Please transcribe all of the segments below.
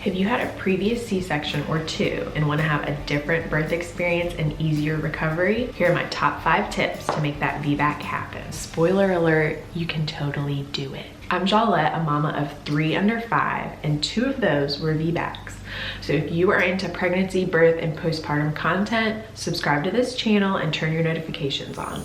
Have you had a previous C-section or two and want to have a different birth experience and easier recovery? Here are my top 5 tips to make that VBAC happen. Spoiler alert, you can totally do it. I'm Jalette, a mama of 3 under 5, and 2 of those were VBACs. So if you are into pregnancy, birth, and postpartum content, subscribe to this channel and turn your notifications on.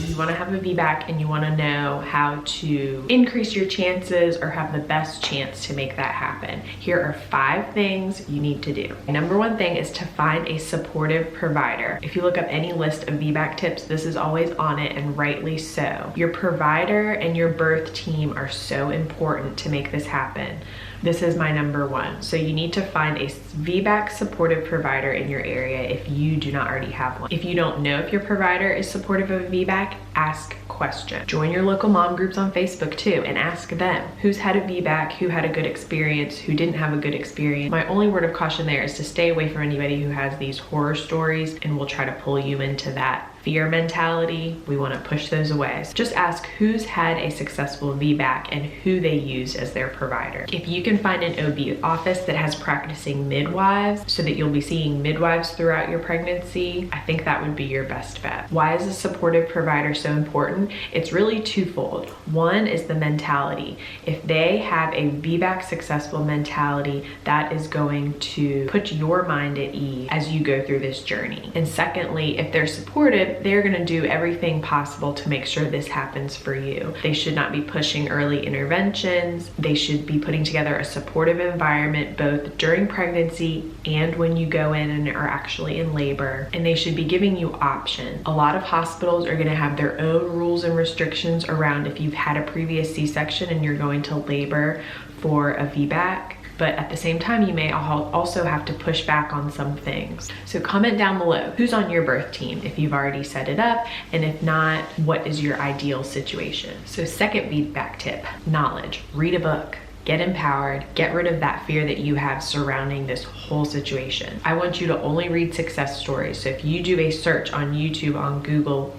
You want to have a VBAC and you want to know how to increase your chances or have the best chance to make that happen. Here are 5 things you need to do. Number 1 thing is to find a supportive provider. If you look up any list of VBAC tips, this is always on it, and rightly so. Your provider and your birth team are so important to make this happen. This is my number 1. So you need to find a VBAC supportive provider in your area if you do not already have one. If you don't know if your provider is supportive of VBAC, ask questions. Join your local mom groups on Facebook too and ask them who's had a VBAC, who had a good experience, who didn't have a good experience. My only word of caution there is to stay away from anybody who has these horror stories and will try to pull you into that fear mentality. We want to push those away. So just ask who's had a successful VBAC and who they used as their provider. If you can find an OB office that has practicing midwives so that you'll be seeing midwives throughout your pregnancy, I think that would be your best bet. Why is a supportive provider so important? It's really twofold. One is the mentality. If they have a VBAC successful mentality, that is going to put your mind at ease as you go through this journey. And secondly, if they're supportive, they're going to do everything possible to make sure this happens for you. They should not be pushing early interventions. They should be putting together a supportive environment both during pregnancy and when you go in and are actually in labor. And they should be giving you options. A lot of hospitals are going to have their own rules and restrictions around if you've had a previous C-section and you're going to labor for a VBAC. But at the same time, you may also have to push back on some things. So comment down below who's on your birth team if you've already set it up, and if not, what is your ideal situation? So second VBAC tip, knowledge. Read a book. Get empowered, get rid of that fear that you have surrounding this whole situation. I want you to only read success stories. So if you do a search on YouTube, on Google,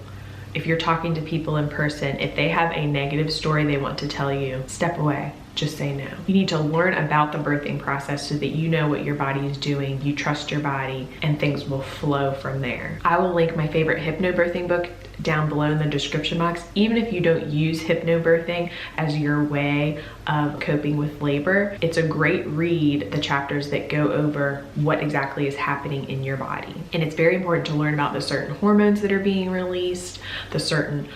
if you're talking to people in person, if they have a negative story they want to tell you, step away. Just say no. You need to learn about the birthing process so that you know what your body is doing, you trust your body, and things will flow from there. I will link my favorite hypnobirthing book down below in the description box. Even if you don't use hypnobirthing as your way of coping with labor, it's a great read, the chapters that go over what exactly is happening in your body. And it's very important to learn about the certain hormones that are being released, the certain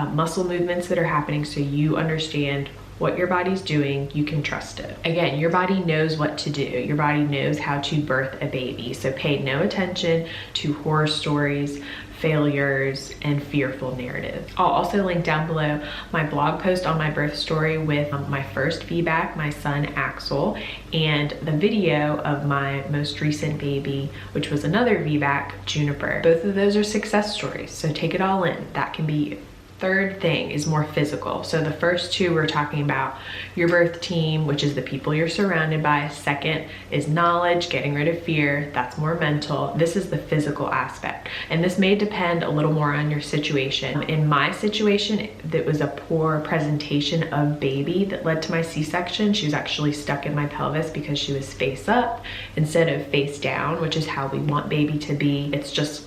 muscle movements that are happening, so you understand what your body's doing, you can trust it. Again, your body knows what to do. Your body knows how to birth a baby. So pay no attention to horror stories, failures, and fearful narratives. I'll also link down below my blog post on my birth story with my first VBAC, my son Axel, and the video of my most recent baby, which was another VBAC, Juniper. Both of those are success stories, so take it all in. That can be. Third thing is more physical. So the first 2 we're talking about your birth team, which is the people you're surrounded by. Second is knowledge, getting rid of fear. That's more mental. This is the physical aspect. And this may depend a little more on your situation. In my situation, that was a poor presentation of baby that led to my C-section. She was actually stuck in my pelvis because she was face up instead of face down, which is how we want baby to be. It's just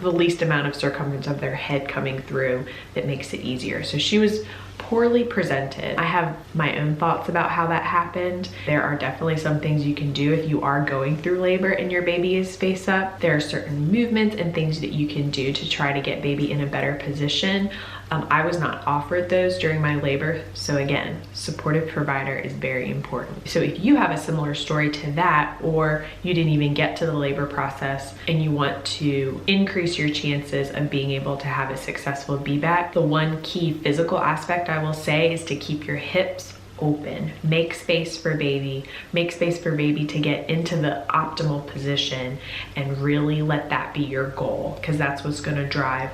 the least amount of circumference of their head coming through that makes it easier. So she was poorly presented. I have my own thoughts about how that happened. There are definitely some things you can do if you are going through labor and your baby is face up. There are certain movements and things that you can do to try to get baby in a better position. I was not offered those during my labor. So again, supportive provider is very important. So if you have a similar story to that, or you didn't even get to the labor process and you want to increase your chances of being able to have a successful VBAC, the one key physical aspect I will say is to keep your hips open. Make space for baby. Make space for baby to get into the optimal position, and really let that be your goal, because that's what's going to drive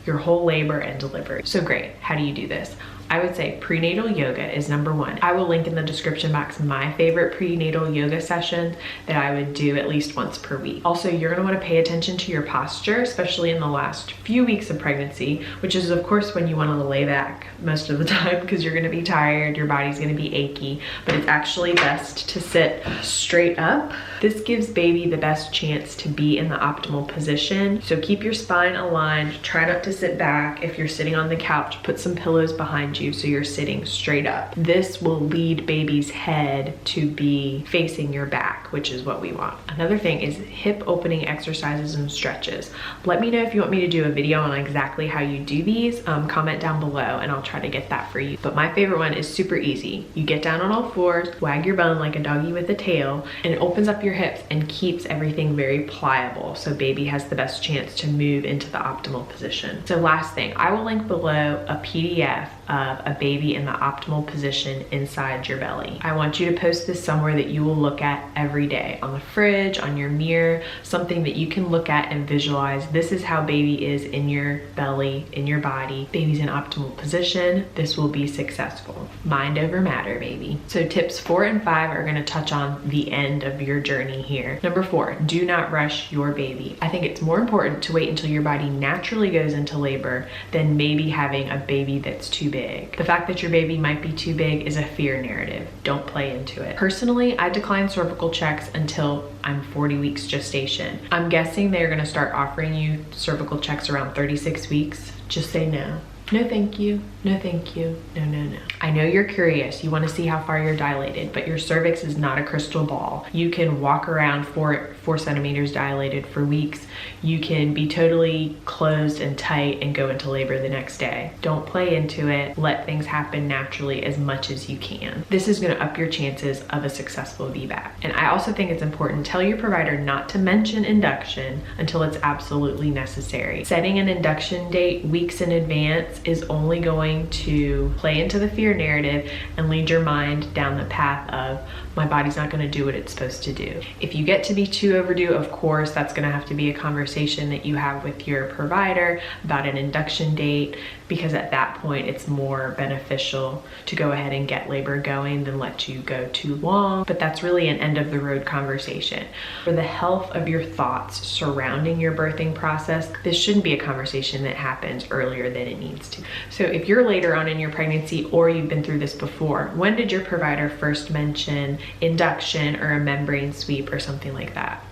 your whole labor and delivery. So great. How do you do this? I would say prenatal yoga is number one. I will link in the description box my favorite prenatal yoga sessions that I would do at least once per week. Also, you're gonna wanna pay attention to your posture, especially in the last few weeks of pregnancy, which is of course when you wanna lay back most of the time because you're gonna be tired, your body's gonna be achy, but it's actually best to sit straight up. This gives baby the best chance to be in the optimal position. So keep your spine aligned, try not to sit back. If you're sitting on the couch, put some pillows behind you so you're sitting straight up. This will lead baby's head to be facing your back, which is what we want. Another thing is hip opening exercises and stretches. Let me know if you want me to do a video on exactly how you do these. Comment down below and I'll try to get that for you. But my favorite one is super easy. You get down on all fours, wag your bum like a doggy with a tail, and it opens up your hips and keeps everything very pliable so baby has the best chance to move into the optimal position. So last thing, I will link below a PDF of a baby in the optimal position inside your belly. I want you to post this somewhere that you will look at every day, on the fridge, on your mirror, something that you can look at and visualize. This is how baby is in your belly, in your body. Baby's in optimal position. This will be successful. Mind over matter, baby. So tips 4 and 5 are gonna touch on the end of your journey here. Number 4, do not rush your baby. I think it's more important to wait until your body naturally goes into labor than maybe having a baby that's too big. The fact that your baby might be too big is a fear narrative. Don't play into it. Personally, I decline cervical checks until I'm 40 weeks gestation. I'm guessing they're gonna start offering you cervical checks around 36 weeks. Just say no. No thank you, no thank you, no, no, no. I know you're curious, you wanna see how far you're dilated, but your cervix is not a crystal ball. You can walk around 4 centimeters dilated for weeks. You can be totally closed and tight and go into labor the next day. Don't play into it, let things happen naturally as much as you can. This is gonna up your chances of a successful VBAC. And I also think it's important, tell your provider not to mention induction until it's absolutely necessary. Setting an induction date weeks in advance is only going to play into the fear narrative and lead your mind down the path of my body's not going to do what it's supposed to do. If you get to be too overdue, of course, that's going to have to be a conversation that you have with your provider about an induction date, because at that point it's more beneficial to go ahead and get labor going than let you go too long. But that's really an end of the road conversation. For the health of your thoughts surrounding your birthing process, this shouldn't be a conversation that happens earlier than it needs to. So if you're later on in your pregnancy or you've been through this before, when did your provider first mention induction or a membrane sweep or something like that?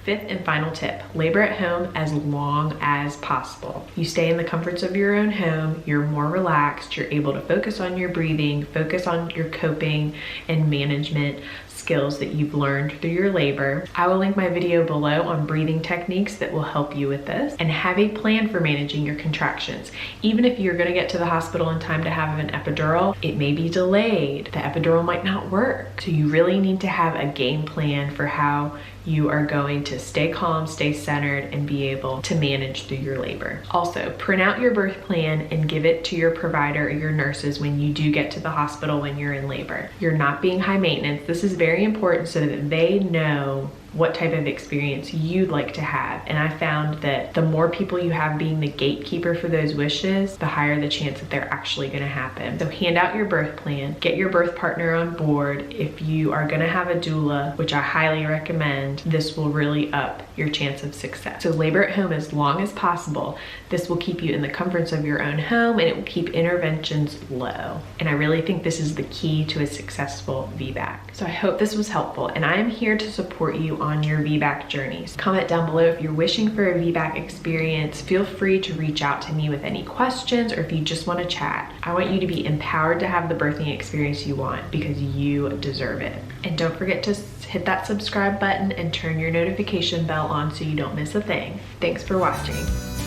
5th and final tip, labor at home as long as possible. You stay in the comforts of your own home, you're more relaxed, you're able to focus on your breathing, focus on your coping and management skills that you've learned through your labor. I will link my video below on breathing techniques that will help you with this, and have a plan for managing your contractions. Even if you're gonna get to the hospital in time to have an epidural, it may be delayed. The epidural might not work. So you really need to have a game plan for how you are going to stay calm, stay centered, and be able to manage through your labor. Also, print out your birth plan and give it to your provider or your nurses when you do get to the hospital when you're in labor. You're not being high maintenance. This is very important so that they know what type of experience you'd like to have. And I found that the more people you have being the gatekeeper for those wishes, the higher the chance that they're actually gonna happen. So hand out your birth plan, get your birth partner on board. If you are gonna have a doula, which I highly recommend, this will really up your chance of success. So labor at home as long as possible. This will keep you in the comforts of your own home and it will keep interventions low. And I really think this is the key to a successful VBAC. So I hope this was helpful, and I am here to support you on your VBAC journeys. Comment down below if you're wishing for a VBAC experience. Feel free to reach out to me with any questions or if you just want to chat. I want you to be empowered to have the birthing experience you want because you deserve it. And don't forget to hit that subscribe button and turn your notification bell on so you don't miss a thing. Thanks for watching.